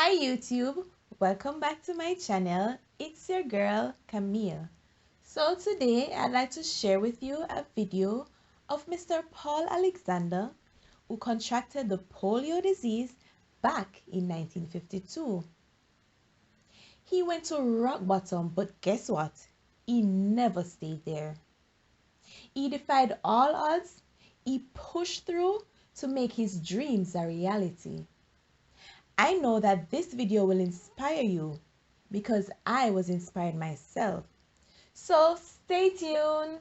Hi YouTube, welcome back to my channel. It's your girl Camille. So today I'd like to share with you a video of Mr. Paul Alexander, who contracted the polio disease back in 1952. He went to rock bottom, but guess what? He never stayed there. He defied all odds. He pushed through to make his dreams a reality. I know that this video will inspire you because I was inspired myself. So stay tuned.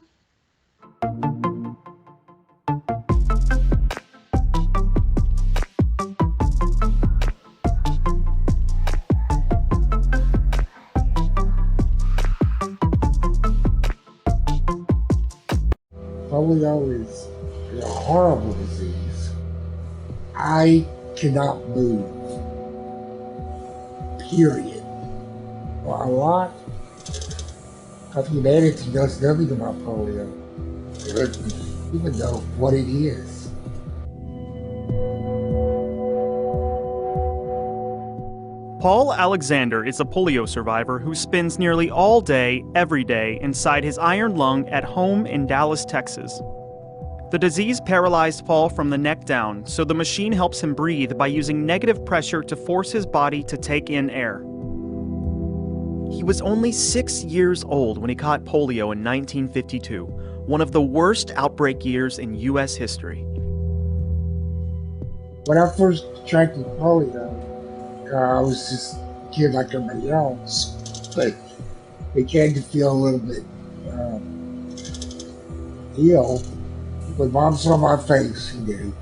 Polio is a horrible disease. I cannot move, period. Well, a lot of humanity does nothing about polio. They don't even know what it is. Paul Alexander is a polio survivor who spends nearly all day, every day, inside his iron lung at home in Dallas, Texas. The disease paralyzed Paul from the neck down, so the machine helps him breathe by using negative pressure to force his body to take in air. He was only 6 years old when he caught polio in 1952, one of the worst outbreak years in U.S. history. When I first contracted polio, I was just a kid like everybody else, but began to feel a little bit ill. When Mom saw my face, she knew.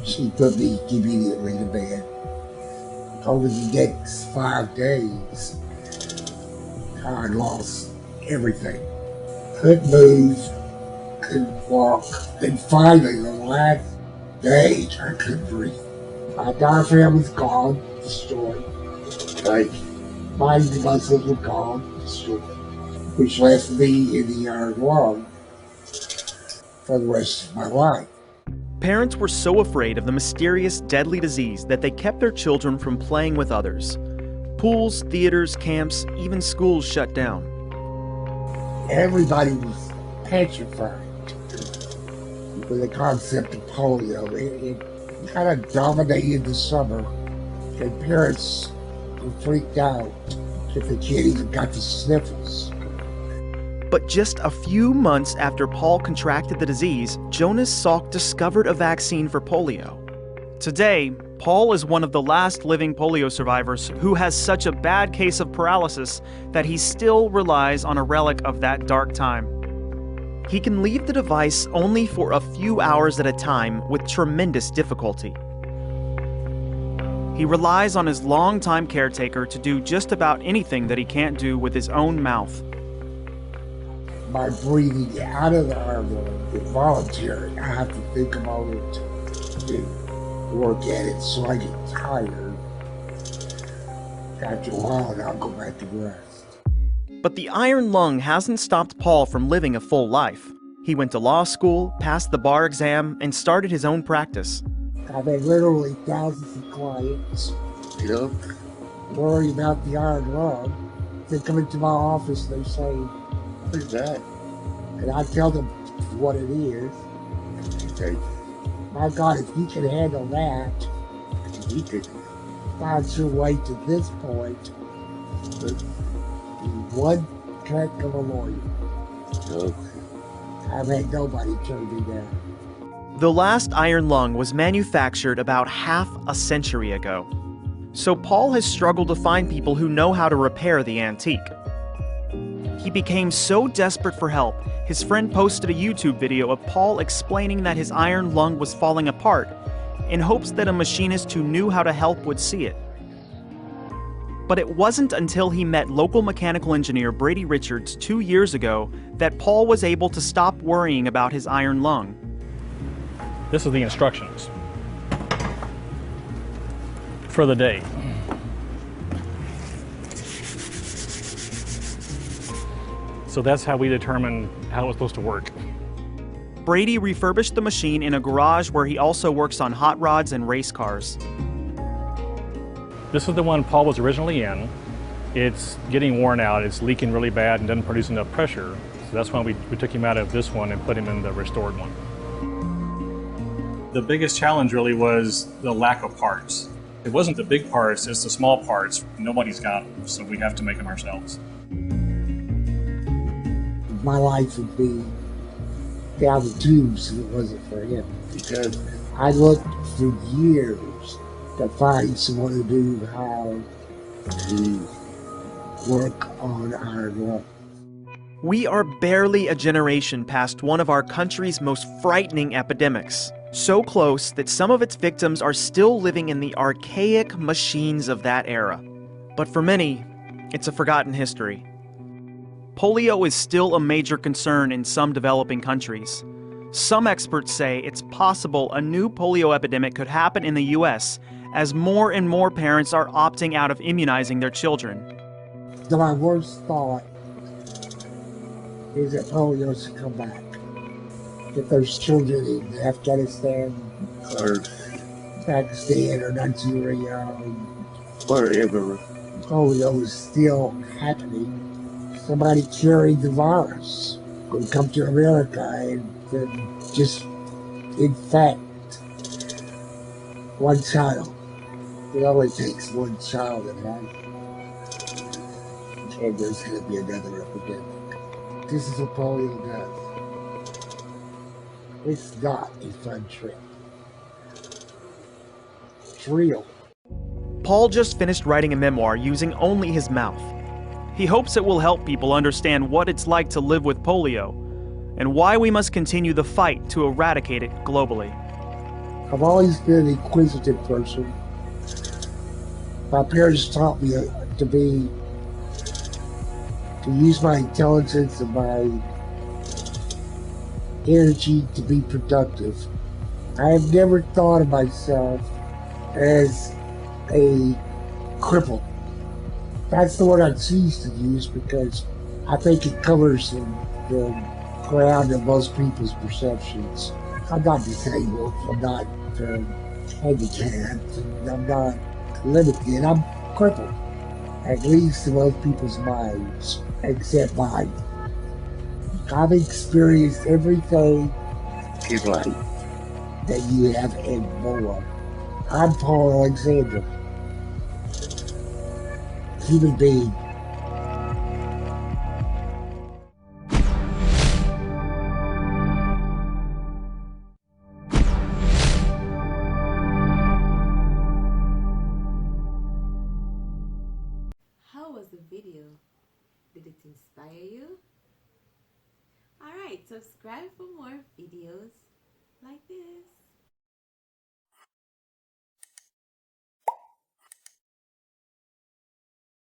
She put me immediately to bed. Over the next 5 days, I lost everything. Couldn't move, couldn't walk, and finally, the last day, I couldn't breathe. My diaphragm was gone, destroyed. Like, my muscles were gone, destroyed. Which left me in the iron lung for the rest of my life. Parents were so afraid of the mysterious, deadly disease that they kept their children from playing with others. Pools, theaters, camps, even schools shut down. Everybody was petrified with the concept of polio. It kind of dominated the summer, and parents were freaked out if the kid even got the sniffles. But just a few months after Paul contracted the disease, Jonas Salk discovered a vaccine for polio. Today, Paul is one of the last living polio survivors who has such a bad case of paralysis that he still relies on a relic of that dark time. He can leave the device only for a few hours at a time with tremendous difficulty. He relies on his longtime caretaker to do just about anything that he can't do with his own mouth. By breathing out of the iron lung is voluntary. I have to think about it to work at it, so I get tired. After a while, and I'll go back to rest. But the iron lung hasn't stopped Paul from living a full life. He went to law school, passed the bar exam, and started his own practice. I've had literally thousands of clients, worry about the iron lung. They come into my office, they say, "What is that?" And I tell them what it is. Okay. My God, if you can handle that, you could find your way to this point with one click of a lawyer. Okay. I've had nobody turn me down. The last iron lung was manufactured about half a century ago. So Paul has struggled to find people who know how to repair the antique. He became so desperate for help, his friend posted a YouTube video of Paul explaining that his iron lung was falling apart in hopes that a machinist who knew how to help would see it. But it wasn't until he met local mechanical engineer Brady Richards 2 years ago that Paul was able to stop worrying about his iron lung. This is the instructions for the day. So that's how we determine how it's supposed to work. Brady refurbished the machine in a garage where he also works on hot rods and race cars. This is the one Paul was originally in. It's getting worn out, it's leaking really bad and doesn't produce enough pressure. So that's why we took him out of this one and put him in the restored one. The biggest challenge really was the lack of parts. It wasn't the big parts, it's the small parts. Nobody's got them, so we have to make them ourselves. My life would be down the tubes if it wasn't for him, because I looked for years to find someone to do how to work on our lawn. We are barely a generation past one of our country's most frightening epidemics. So close that some of its victims are still living in the archaic machines of that era. But for many, it's a forgotten history. Polio is still a major concern in some developing countries. Some experts say it's possible a new polio epidemic could happen in the US as more and more parents are opting out of immunizing their children. So my worst thought is that polio should come back. If there's children in Afghanistan or Pakistan or Nigeria or wherever polio is still happening, somebody carried the virus would come to America and then just infect one child. It only takes one child in life, and there's going to be another epidemic. This is what polio does. It's not a fun trip. It's real. Paul just finished writing a memoir using only his mouth. He hopes it will help people understand what it's like to live with polio and why we must continue the fight to eradicate it globally. I've always been an inquisitive person. My parents taught me to use my intelligence and my energy to be productive. I have never thought of myself as a cripple. That's the word I choose to use because I think it covers the ground of most people's perceptions. I'm not disabled, I'm not handicapped, I'm not limited, I'm crippled. At least in most people's minds, except mine. I've experienced everything in life that you have and more. I'm Paul Alexander, human being. How was the video? Did it inspire you? Alright, subscribe for more videos like this.